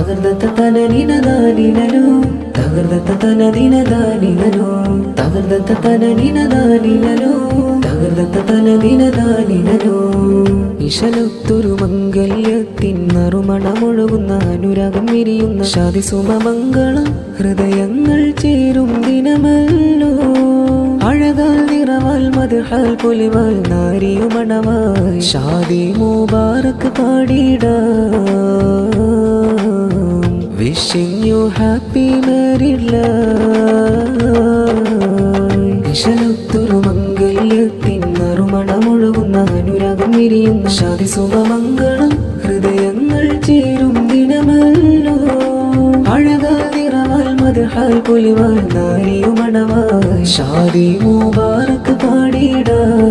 തകർദത്ത തനനിനദാനിനനോ തകർദത്ത തനദിനദാനിനനോ തകർദത്ത തനനിനദാനിനനോ തകർദത്ത തനദിനദാനിനനോ ഇശലൊത്തൊരു മംഗല്യത്തിൻ നറുമണമൊഴുകുന്ന അനുരാഗം വിരിയുന്ന ശാദിസുമമംഗളം ഹൃദയങ്ങൾ ചേരും ദിനമല്ലോ അഴകാൽ നിറവാൽ മദ്ഹാൽ പൊലിവാൽ നാരിയുമണവായി ഷാദി മുബാറക് പാടിടാം wishing you happy married life ഇശലൊത്തൊരു മംഗല്യത്തിൻ നറുമണമൊഴുകുന്ന അനുരാഗം വിരിയുന്ന ശാദിസുമമംഗളം ഹൃദയങ്ങൾ ചേരും ദിനമല്ലോ അഴകാൽ നിറവാൽ മദ്ഹാൽ പൊലിവാൽ നാരിയുമണവായി ഷാദി മുബാറക് പാടിടാം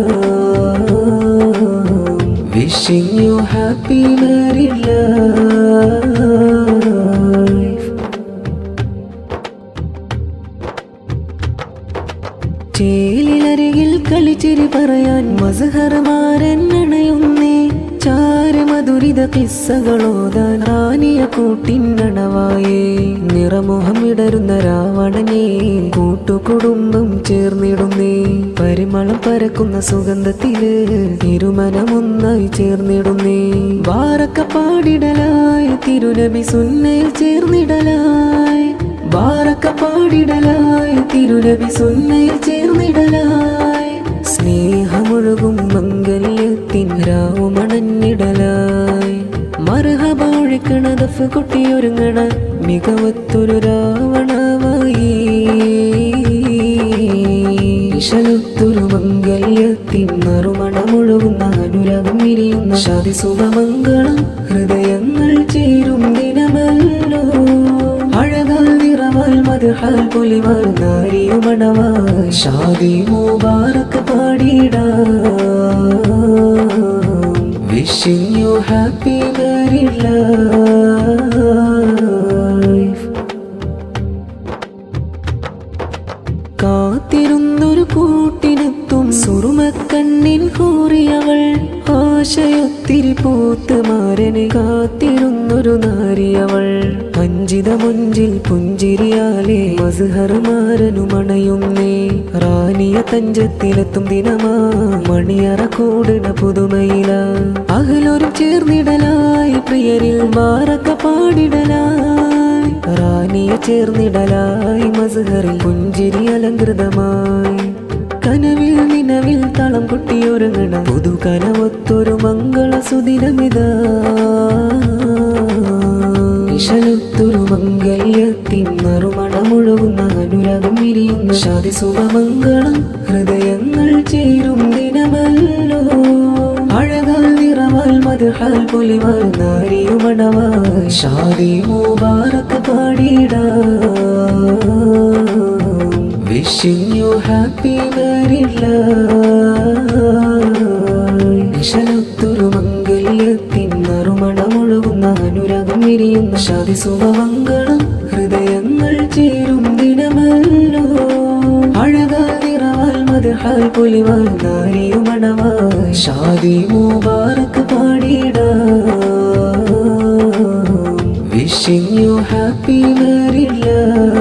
wishing you happy married life ചേലിലരികിൽ കളിച്ചിരി പറയാൻ മസ്ഹർമാരൻ അണയുന്നേ ചാരമധുരിത കിസ്സകളോതാൻ റാനിയ കൂട്ടിനണവായേ നിറമോഹം ഇടരുന്ന രാവണനെ കൂട്ടുകുടുംബം ചേർന്നിടുന്നേ പരിമളം പരക്കുന്ന സുഗന്ധത്തില് ഇരുമനമൊന്നായി ചേർന്നിടുന്നേ ബാറക്ക പാടിടലായി തിരുനബി സുന്നയിൽ ചേർന്നിടലായി ബാറക്ക പാടിടലായി തിരുനബി സുന്നയിൽ ചേർന്നിടലായി സ്നേഹമൊഴുകും മംഗല്യത്തിൻ രാവുമണഞ്ഞിടലായി മർഹബ ഒഴുക്കണ ദഫ് കൊട്ടിയൊരുങ്ങണ മികവത്തൊരു രാവണമായി ഇശലൊത്തൊരു മംഗല്യത്തിൻ നറുമണമൊഴുകുന്ന അനുരാഗം വിരിയുന്ന ശാദിസുമമംഗളം ഹൃദയങ്ങൾ ചേരും ദിനമല്ലോ അഴകാൽ നിറവാൽ മദ്ഹാൽ പൊലിവാൽ നാരിയുമണവായി ഷാദി മുബാറക് പാടിടാം wishing you happy married life കാത്തിരുന്നൊരു കൂട്ടിനെത്തും സുറുമക്കണ്ണിൻ കൂറിയവൾ ആശയൊത്തിരി പൂത്ത് മാരന് കാത്തിരുന്നൊരു നാരിയവൾ അഞ്ചിത മുഞ്ചിൽ പുഞ്ചിരിയാലേ മസ്ഹർമാരനുമണയുന്നേ റാനിയ തഞ്ചത്തിലെത്തും ദിനമാ മണിയറ കൂടിന പുതുമയില അകലൊരു ചേർന്നിടലായി പ്രിയരിൽ ബാറക്ക പാടിടലായി റാനിയ ചേർന്നിടലായി മസ്ഹറിൽ പുഞ്ചിരി അലങ്കൃതമായി കനവിൽ നിലവിൽ തളം കൊട്ടിയൊരുങ്ങണ പുതുകനവൊത്തൊരു മംഗള സുദിനമിതാ ഇശലൊത്തൊരു മംഗല്യത്തിൻ നറുമണമൊഴുകുന്ന അനുരാഗം വിരിയുന്ന ശാദിസുമമംഗളം ഹൃദയങ്ങൾ ചേരും ദിനമല്ലോ അഴകാൽ നിറവാൽ മദ്ഹാൽ പൊലിവാൽ നാരിയുമണവായി ഷാദി മുബാറക് പാടിടാം wishing you happy married life ഇശലൊത്തൊരു മംഗല്യത്തിൻ നറുമണമൊഴുകുന്ന അനുരാഗം വിരിയുന്ന ശാദിസുമമംഗളം ഹൃദയങ്ങൾ ചേരും ദിനമല്ലോ അഴകാൽ നിറവാൽ മദ്ഹാൽ പൊലിവാൽ നാരിയുമണവായി ഷാദി മുബാറക് പാടിടാം wishing you happy married life